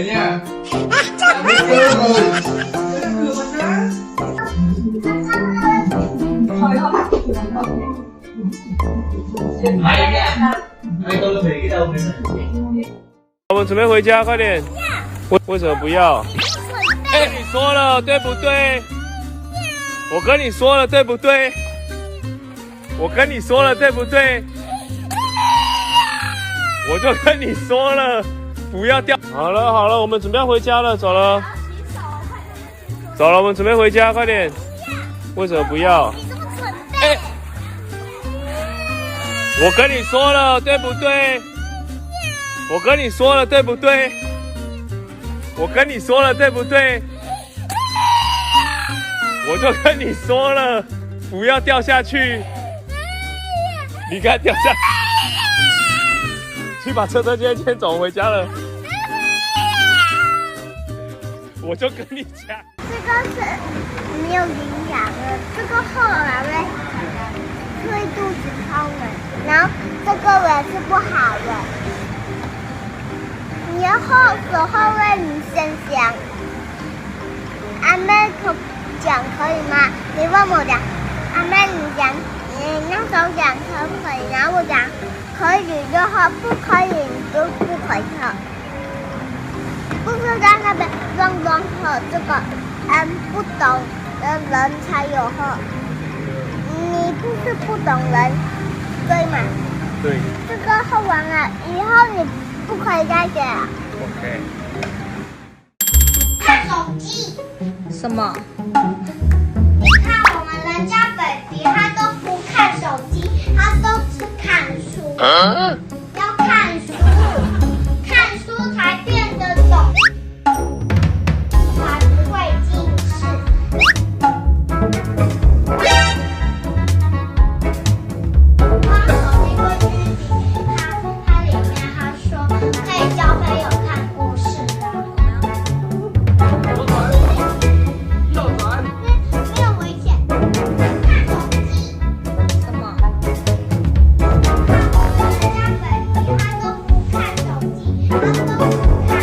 เนี่ย我们准备回家，快点！为什么不要？哎，你说了对不对？我跟你说了对不对？我跟你说了对不对？我就跟你说了，不要掉。好了好了，我们准备要回家了，走了。走了，我们准备回家，快点。为什么不要？哎，我跟你说了对不对？我跟你说了对不对？我跟你说了对不对？我就跟你说了，不要掉下去。你看掉下去，把车车今天走回家了。我就跟你讲，这个是没有营养的，这个后来会推肚子痛的，然后这个也是不好的。你的手后会很香香。阿妹讲可以吗？你问我讲，阿妹你讲，你那时候讲可不可以？然后我讲可以就好，不可以你就不可以喝。不是在那边乱喝，这个不懂的人才有喝。你不是不懂人，对吗？对。这个喝完了以后你不可以再点了。OK。看手机。什么？你看我们人家baby他都不看手机，他都只看书。要看书，看书才变得懂，才不会近视。他手机会去它里面他说可以教朋友看故事的。没有危险。看手机。什么？人家baby他都不看手机，他都只看。